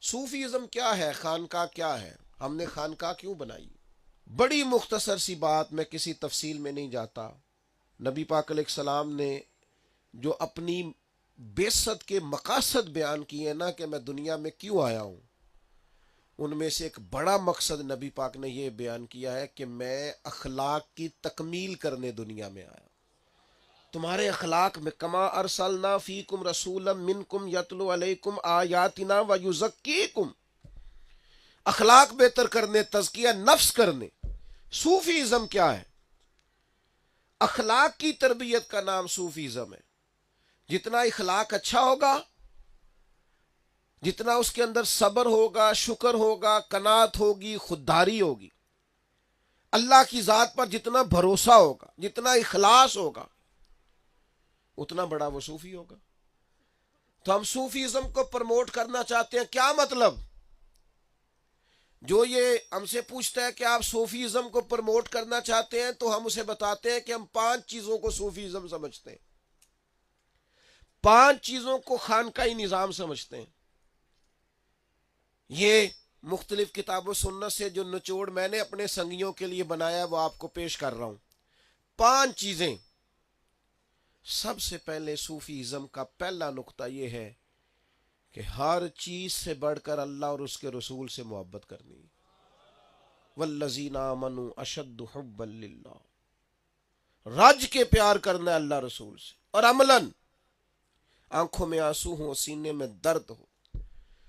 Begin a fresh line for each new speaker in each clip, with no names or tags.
Sufism کیا ہے، خانقاہ کیا ہے، ہم نے خانقاہ کیوں بنائی؟ بڑی مختصر سی بات، میں کسی تفصیل میں نہیں جاتا۔ نبی پاک علیہ السلام نے جو اپنی بعثت کے مقاصد بیان کیے نا کہ میں دنیا میں کیوں آیا ہوں، ان میں سے ایک بڑا مقصد نبی پاک نے یہ بیان کیا ہے کہ میں اخلاق کی تکمیل کرنے دنیا میں آیا۔ تمہارے اخلاق میں، کما ارسلنا فیکم رسولا منکم یتلو علیکم آیاتنا ویزکیکم، اخلاق بہتر کرنے، تزکیہ نفس کرنے۔ صوفیزم کیا ہے؟ اخلاق کی تربیت کا نام صوفیزم ہے۔ جتنا اخلاق اچھا ہوگا، جتنا اس کے اندر صبر ہوگا، شکر ہوگا، قناعت ہوگی، خودداری ہوگی، اللہ کی ذات پر جتنا بھروسہ ہوگا، جتنا اخلاص ہوگا، اتنا بڑا وہ صوفی ہوگا۔ تو ہم صوفیزم کو پروموٹ کرنا چاہتے ہیں۔ کیا مطلب؟ جو یہ ہم سے پوچھتا ہے کہ آپ صوفیزم کو پروموٹ کرنا چاہتے ہیں، تو ہم اسے بتاتے ہیں کہ ہم 5 چیزوں کو صوفیزم سمجھتے ہیں، 5 چیزوں کو خانقاہی نظام سمجھتے ہیں۔ یہ مختلف کتاب و سنت سے جو نچوڑ میں نے اپنے سنگیوں کے لیے بنایا وہ آپ کو پیش کر رہا ہوں۔ 5 چیزیں۔ سب سے پہلے صوفیزم کا پہلا نقطہ یہ ہے کہ ہر چیز سے بڑھ کر اللہ اور اس کے رسول سے محبت کرنی۔ والذین آمنوا اشد حبا للہ، رج کے پیار کرنا ہے اللہ رسول سے، اور عملاً آنکھوں میں آنسو ہو، سینے میں درد ہو،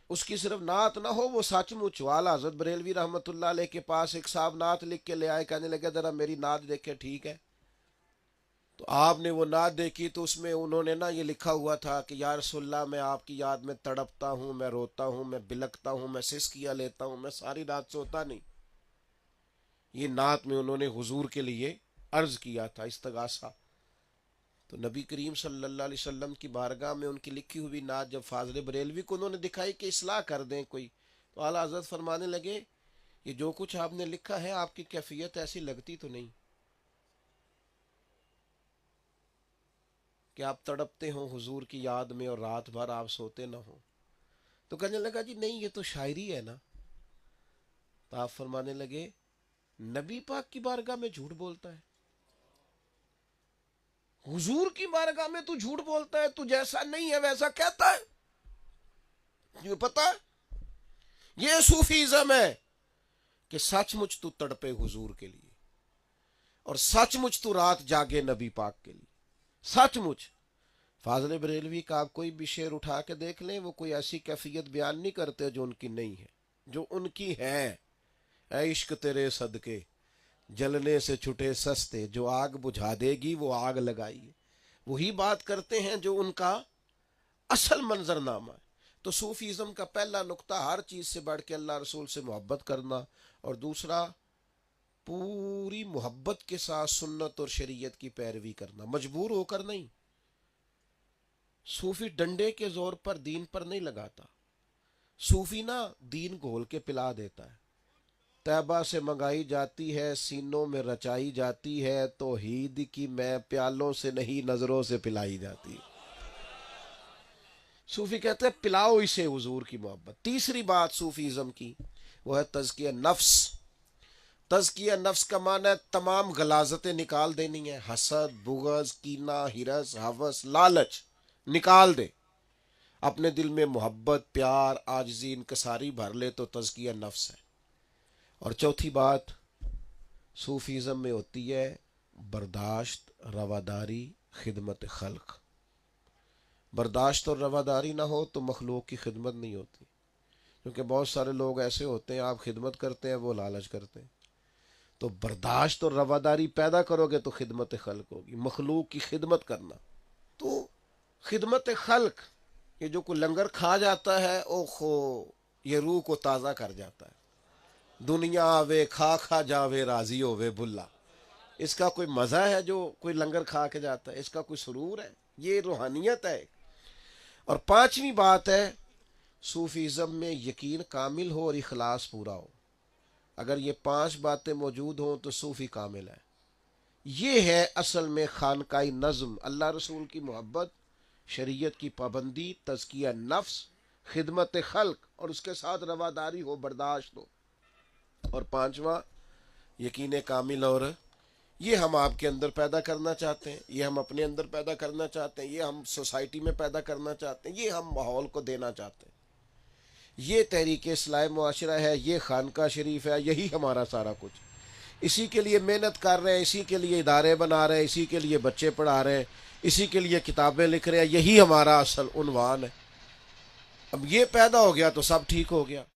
اس کی صرف نعت نہ ہو، وہ سچ مچ ہو۔ اعلیٰ حضرت بریلوی رحمۃ اللہ علیہ کے پاس ایک صاحب نعت لکھ کے لے آئے، کہنے لگے ذرا میری نعت دیکھے، ٹھیک ہے؟ تو آپ نے وہ نعت دیکھی تو اس میں انہوں نے نا یہ لکھا ہوا تھا کہ یا رسول اللہ، میں آپ کی یاد میں تڑپتا ہوں، میں روتا ہوں، میں بلکتا ہوں، میں سسکیاں لیتا ہوں، میں ساری رات سوتا نہیں۔ یہ نعت میں انہوں نے حضور کے لیے عرض کیا تھا، استغاثہ۔ تو نبی کریم صلی اللہ علیہ وسلم کی بارگاہ میں ان کی لکھی ہوئی نعت جب فاضل بریلوی کو انہوں نے دکھائی کہ اصلاح کر دیں کوئی، تو اعلیٰ حضرت فرمانے لگے یہ جو کچھ آپ نے لکھا ہے آپ کی کیفیت ایسی لگتی تو نہیں کہ آپ تڑپتے ہوں حضور کی یاد میں اور رات بھر آپ سوتے نہ ہوں۔ تو کہنے لگا جی نہیں، یہ تو شاعری ہے نا۔ تو آپ فرمانے لگے نبی پاک کی بارگاہ میں جھوٹ بولتا ہے، حضور کی بارگاہ میں تو جھوٹ بولتا ہے، تو جیسا نہیں ہے ویسا کہتا ہے۔ یہ پتا ہے یہ صوفیزم ہے کہ سچ مچ تو تڑپے حضور کے لیے، اور سچ مچ تو رات جاگے نبی پاک کے لیے، سچ مچ۔ فاضل بریلوی کا آپ کوئی بھی شعر اٹھا کے دیکھ لیں، وہ کوئی ایسی کیفیت بیان نہیں کرتے جو ان کی نہیں ہے، جو ان کی ہے۔ اے عشق تیرے صدقے جلنے سے چھٹے سستے، جو آگ بجھا دے گی وہ آگ لگائی، وہی بات کرتے ہیں جو ان کا اصل منظر نامہ ہے۔ تو صوفیزم کا پہلا نقطہ ہر چیز سے بڑھ کے اللہ رسول سے محبت کرنا، اور دوسرا پوری محبت کے ساتھ سنت اور شریعت کی پیروی کرنا، مجبور ہو کر نہیں۔ صوفی ڈنڈے کے زور پر دین پر نہیں لگاتا، صوفی نا دین گھول کے پلا دیتا ہے۔ طیبہ سے منگائی جاتی ہے، سینوں میں رچائی جاتی ہے، توحید کی میں پیالوں سے نہیں نظروں سے پلائی جاتی ہے۔ صوفی کہتے ہیں پلاؤ اسے حضور کی محبت۔ تیسری بات صوفیزم کی وہ ہے تزکیہ نفس۔ تزکیہ نفس کا معنی ہے تمام غلاظتیں نکال دینی ہے، حسد، بغض، کینہ، ہرس، ہوس، لالچ نکال دے، اپنے دل میں محبت، پیار، عاجزی، انکساری بھر لے تو تزکیہ نفس ہے۔ اور چوتھی بات صوفیزم میں ہوتی ہے برداشت، رواداری، خدمت خلق۔ برداشت اور رواداری نہ ہو تو مخلوق کی خدمت نہیں ہوتی، کیونکہ بہت سارے لوگ ایسے ہوتے ہیں آپ خدمت کرتے ہیں وہ لالچ کرتے ہیں۔ تو برداشت اور رواداری پیدا کرو گے تو خدمت خلق ہوگی، مخلوق کی خدمت کرنا۔ تو خدمت خلق، یہ جو کوئی لنگر کھا جاتا ہے اوخو، یہ روح کو تازہ کر جاتا ہے۔ دنیا آوے کھا کھا جاوے راضی ہووے بھلا، اس کا کوئی مزہ ہے جو کوئی لنگر کھا کے جاتا ہے؟ اس کا کوئی سرور ہے؟ یہ روحانیت ہے۔ اور پانچویں بات ہے صوفیزم میں یقین کامل ہو اور اخلاص پورا ہو۔ اگر یہ 5 باتیں موجود ہوں تو صوفی کامل ہے۔ یہ ہے اصل میں خانقاہی نظم، اللہ رسول کی محبت، شریعت کی پابندی، تزکیہ نفس، خدمت خلق، اور اس کے ساتھ رواداری ہو، برداشت ہو۔ اور پانچواں، یقین کامل، اور یہ ہم آپ کے اندر پیدا کرنا چاہتے ہیں، یہ ہم اپنے اندر پیدا کرنا چاہتے ہیں، یہ ہم سوسائٹی میں پیدا کرنا چاہتے ہیں، یہ ہم ماحول کو دینا چاہتے ہیں۔ یہ تحریک اصلاح معاشرہ ہے، یہ خانقاہ شریف ہے، یہی ہمارا سارا کچھ۔ اسی کے لیے محنت کر رہے ہیں، اسی کے لیے ادارے بنا رہے ہیں، اسی کے لیے بچے پڑھا رہے ہیں، اسی کے لیے کتابیں لکھ رہے ہیں، یہی ہمارا اصل عنوان ہے۔ اب یہ پیدا ہو گیا تو سب ٹھیک ہو گیا۔